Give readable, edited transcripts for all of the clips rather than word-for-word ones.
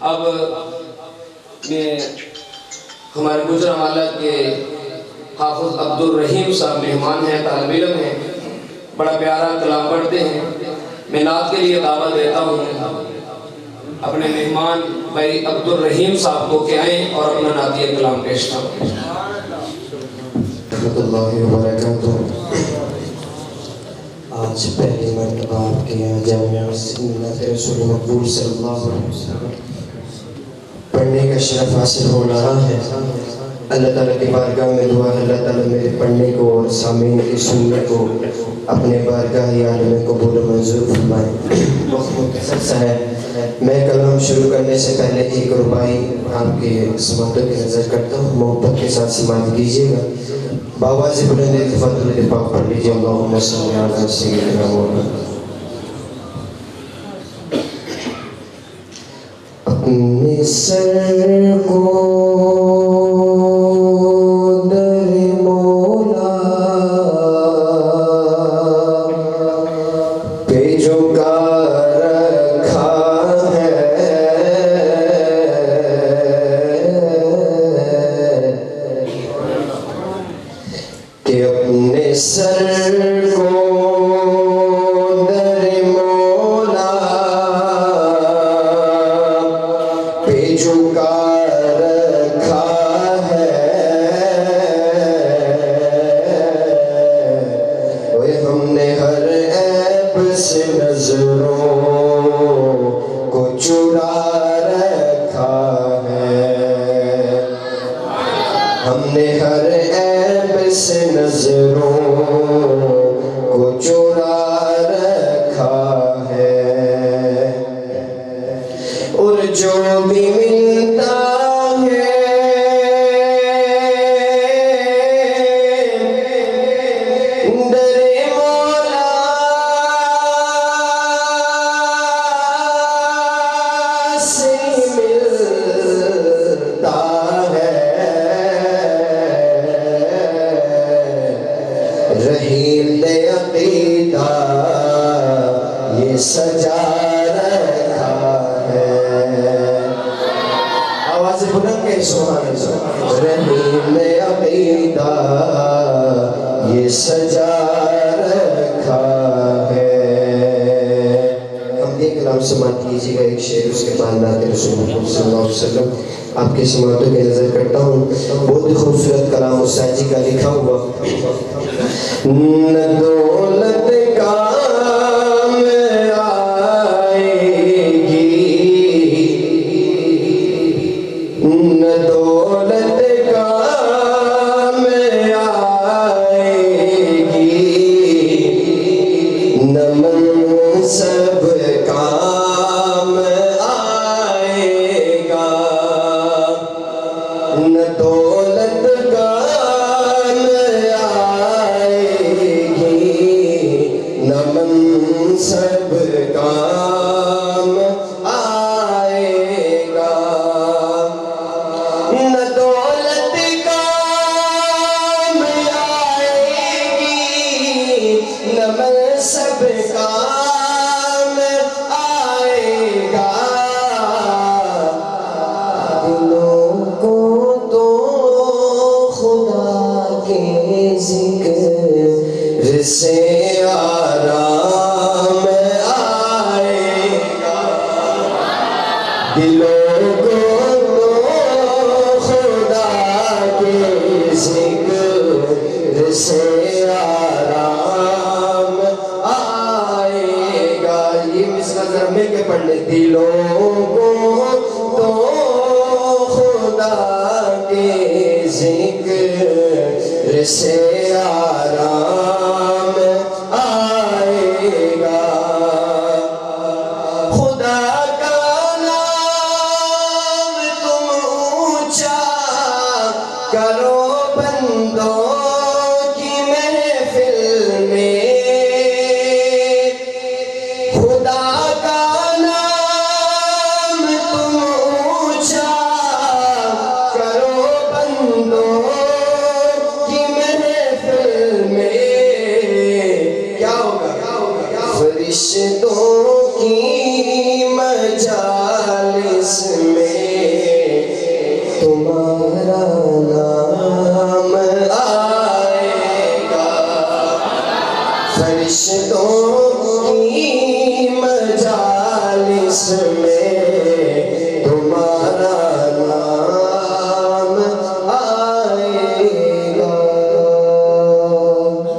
اب میں ہمارے گجرانوالہ کے حافظ عبدالرحیم صاحب مہمان ہیں، طالب علم ہیں، بڑا پیارا کلام پڑھتے ہیں. میں نعت کے لیے دعوت دیتا ہوں اپنے مہمان بھائی عبدالرحیم صاحب کو کہ آئیں اور اپنا نعتیہ کلام پیش کریں. رحمۃ اللہ وبرکاتہ. آج پہلی مرتبہ آپ کے یہاں جامعہ سنت رسول مقبول صلی اللہ علیہ وسلم پڑھنے کا شرف حاصل ہو رہا ہے. اللہ تعالیٰ کی بارگاہ میں دعا ہے اللہ تعالیٰ میرے پڑھنے کو اور سامعین کی سننے کو اپنے بارگاہ عالم میں قبول و منظور فرمائے. وقت مختصر سا ہے. میں کلام شروع کرنے سے پہلے ایک ربائی آپ کے سماعتوں کی نظر کرتا ہوں. محبت کے ساتھ سماعت کیجیے گا. بآواز بلند التفاضل پاک پڑھ لیجیے. اللہم صلی علی سیدنا محمد. اپنے سر کو آپ کے سماعتوں کی نظر کرتا ہوں. بہت ہی خوبصورت کلام استاد جی کا لکھا ہوا. نہ دولت کام آئے گی، نہ دولت کام آئے گی، نہ منصب کام آئے گا، نہ دولت کام آئے گی، نہ منصب کام آئے گا، نہ دولت کام آئے گی، نہ منصب کام آئے گا. دلوں کو تو خدا کے ذکر سے آرام آئے گا. دلوں کو تو خدا کے ذکر سے آرام آئے گا. یہ مصرع ذرا مل کے پڑھ لیں. دلوں کو تو خدا کے ذکر سے آرام آئے گا. خدا کا نام تم اونچا کرو بندوں کی محفل میں. خدا کا نام تم اونچا کرو بندوں کی محفل میں. کیا ہوگا؟ فرشتوں کی مجالس میں تمہارا نام آئے گا، فرشتوں کی مجالس میں تمہارا نام آئے گا۔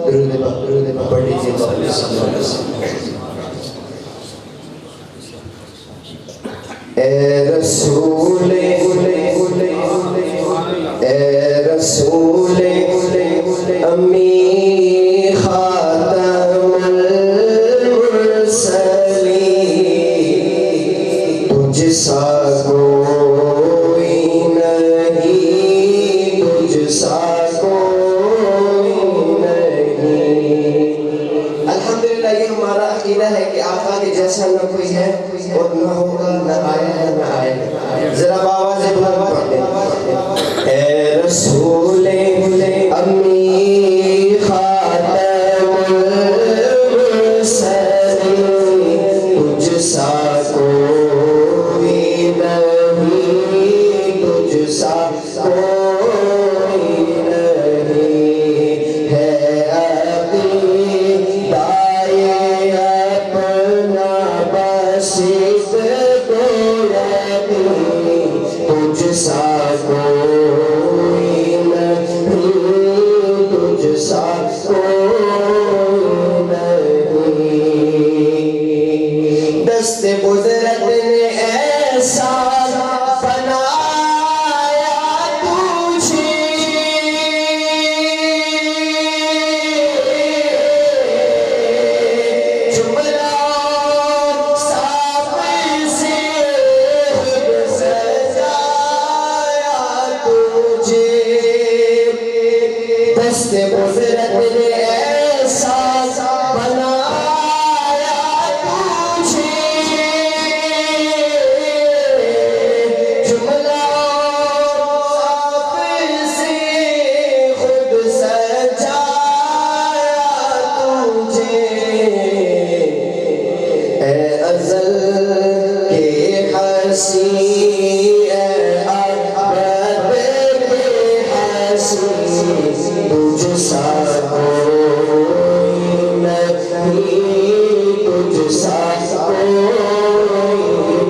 درود پاک پڑھ لیجیے۔ اے رسول امی خاتم المرسلین، تجھ سا کوئی نہیں، تجھ سا کوئی نہیں۔ الحمدللہ یہ ہمارا عقیدہ ہے کہ آقا کے جیسا نہ کوئی ہے اور نہ ہوگا، نہ آیا ہے نہ آئے گا۔ ذرا آواز بلند پڑھتے ہیں۔ اے رسول امی خاتم المرسلین، تجھ سا کوئی نہیں، تجھ سا کوئی نہیں ہے۔ عقیدہ اپنا بسط کو یقین، تجھ سا کوئی نہیں، تجھ سا کوئی نہیں۔ دست قدرت نے ایسا بنایا تجھے، جملہ صاف سے خود سجایا تجھے۔ دست قدرت نے ایسا بنایا تجھے، جملہ صاف سے خود سجایا تجھے۔ اے ازل کے حسین، اے ابد کے حسین، تجھ سا کوئی نہیں، تجھ سا کوئی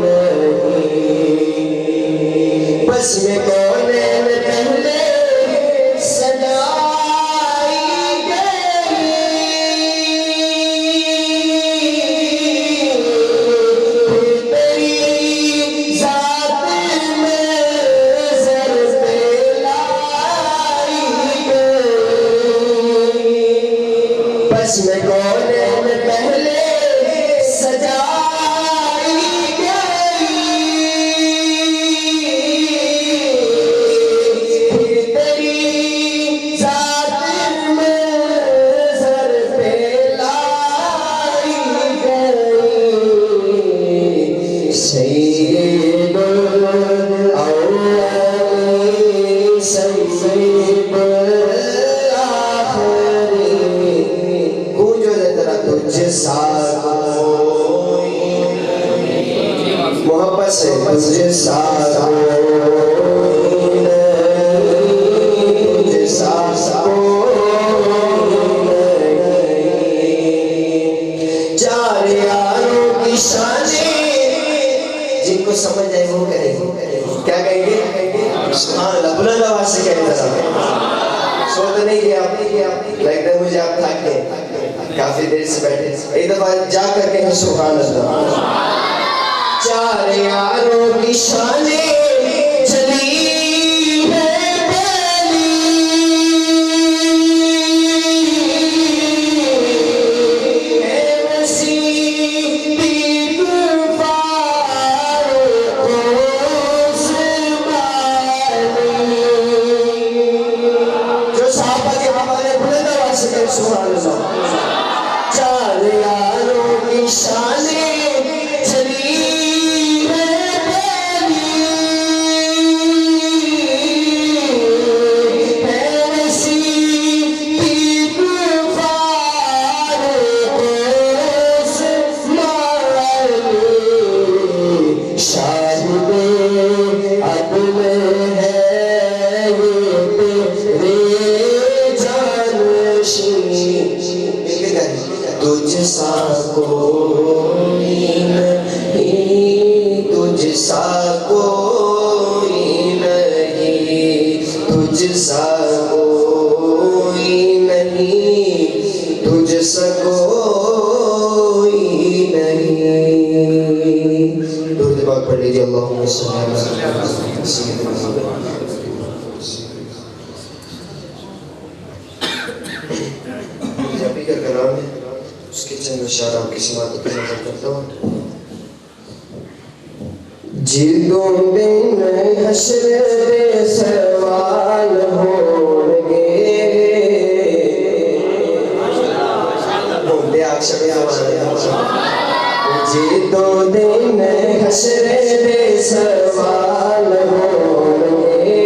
نہیں۔ بس میں کونین پہلے سجائی گئی، تیری ذات میں زر پہ لائی گئی۔ بس میں کونین پہلے سجائی گئی، تیری ذات میں زر پہ لائی گئی۔ سید الاولین سید الاخرین، گونجو دے ذرا تجھ سا کوئی نہیں، محبت سے تجھ سا کوئی نہیں، تجھ سا کوئی نہیں۔ چار یاروں کی شانیں، جن کو سمجھ آئے وہ کہیں گے، کیا کہیں گے؟ سبحان اللہ، بلند آواز سے کہیں ذرا۔ سو تو نہیں کیا آپ، لگتا ہے مجھے آپ تھک گئے، کافی دیر سے بیٹھے، ایک دفعہ جا کر کہیں سبحان اللہ۔ چار یاروں کی شانیں چلی ہے پہلی، اے صدیق فاروق عثمانی، جو صحابہ کے ہمارے بلند آواز سے کہیں سبحان اللہ۔ چار یاروں کی شانیں چلی ہے پہلی، سا کوئی نہیں، تجھ سا کوئی نہیں، تجھ سا کوئی نہیں۔ درود پاک پڑھ لیجیے، اللہم صلی علی سیدنا محمد۔ جبی کا کلام ہے، اس کے چند اشعار آپ کی سماعت پر نظر کرتا ہوں۔ جلدوں دن حشر بے سوال ہوں گے، بے اکشر جلدوں دن حشر بے سوال ہوں گے،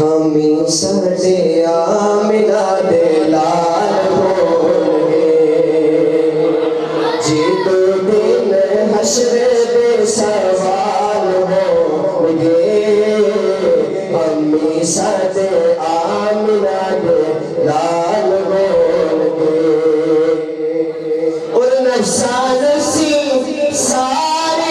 ہمیں سڑے آمنہ دے لال ہوں گے، جلدوں دن حشر بے سوال ہوں گے، ہمیں سڑے آمنہ دے لال ہوں گے، اور نفسا نفسی سارے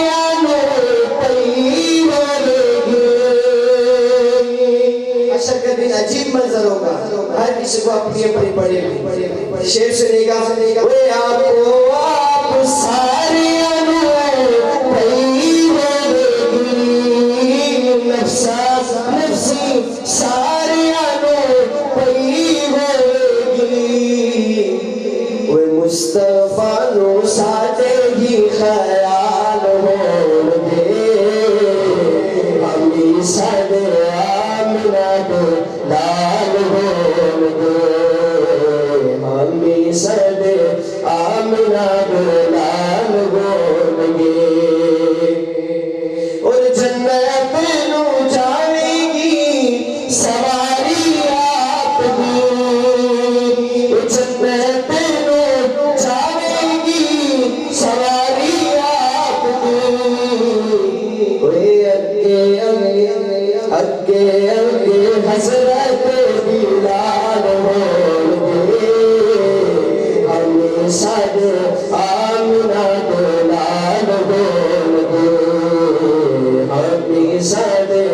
عجیب منظر ہوگا، ہر کسی کو اپنی اپنی پڑے گی۔ شیر سنے گا، وے آپ کو آپ سارے نفسا نفسی سارے وے مصطفیٰ نو ساتے ہی خیال ہوں گے، ہمیں سارے آمنہ دے لال ہوں گے، ہمیں سارے آمنہ دے لال ہوں گے، اور جنت نو جانے گی سواری آپ کی، جنت نو جانے گی سواری آپ کی، اگے اگے حضرت بلال ہوں گے، ہمیں سارے آمنہ دے لال ہوں گے، ہمیں سارے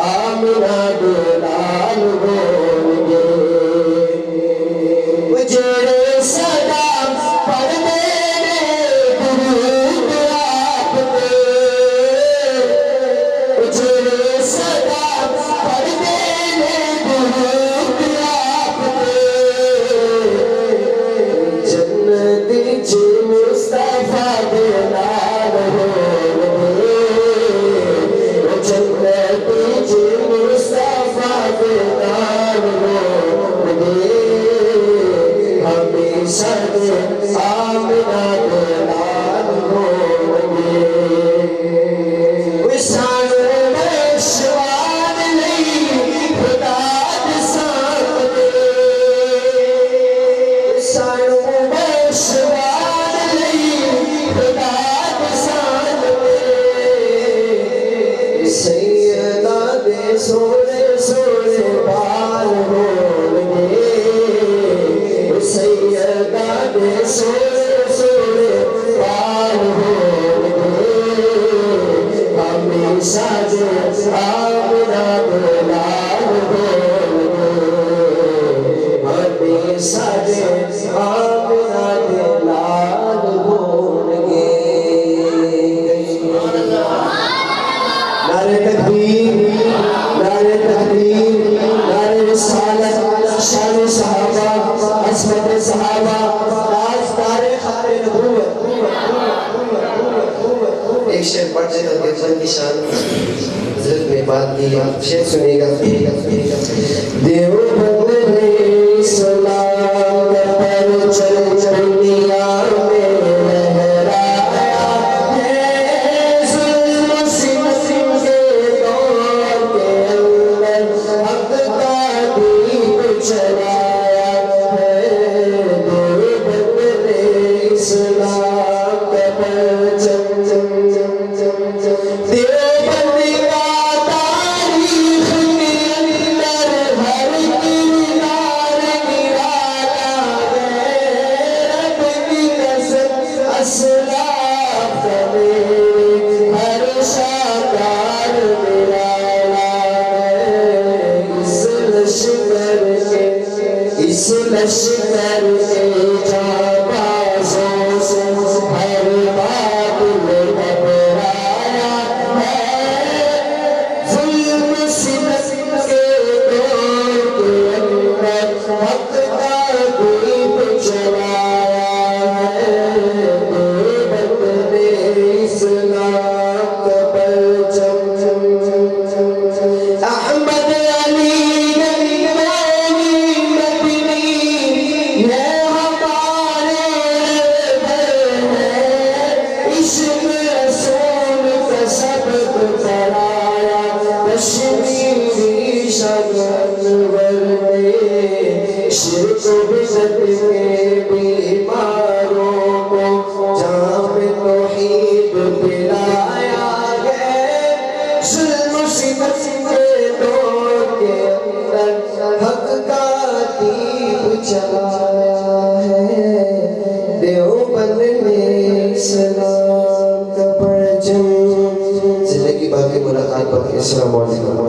آمنہ دے لال ہوں گے، جڑے صدا پڑھتے نے درود آپ پہ، جڑے صدا پڑھتے نے درود آپ پہ، جنت وچ مصطفیٰ دے نال ہوں گے، جنت وچ مصطفیٰ دے نال ہوں گے، ہمیں سارے آمنہ دے لال ہوں گے، سانو بخشوان نہیں خدا دے سامنے، سانو بخشوان نہیں خدا دے سامنے، سیدہ دے سونے سونے بال ہوں گے، سیدہ دے سونے سونے بال ہوں گے، ہمیں سارے آمنہ دے لال ہوں گے، ہمیں سارے آمنہ دے لال ہوں گے۔ نعرہ تکبیر، نعرہ تحریر، نعرہ رسالت، شان صحابہ، عظمت صحابہ، تاجدار خار نبوت۔ ایک شعر پڑھ دیتا ہوں کہ کی شان حضرت میں بات کی، شعر سنیے گا۔ دیوبند نے اسلام کا پرچم دنیا میں لہرایا ہے، ظلم ستم کے دور کے اندر حق کا دیپ جلایا ہے، دیوبند نے اسلام کا پرچم، دیوبند کا تاریخ کے اندر ہر شرک و بدعت کے بیماروں کو جام توحید پلایا ہے، ظلم و ستم کے دور کے اندر حق کا دیپ جلایا ہے، دیوبند میں اسلام کا پرچم۔ زندگی باقی ملاقات باقی۔ السلام علیکم۔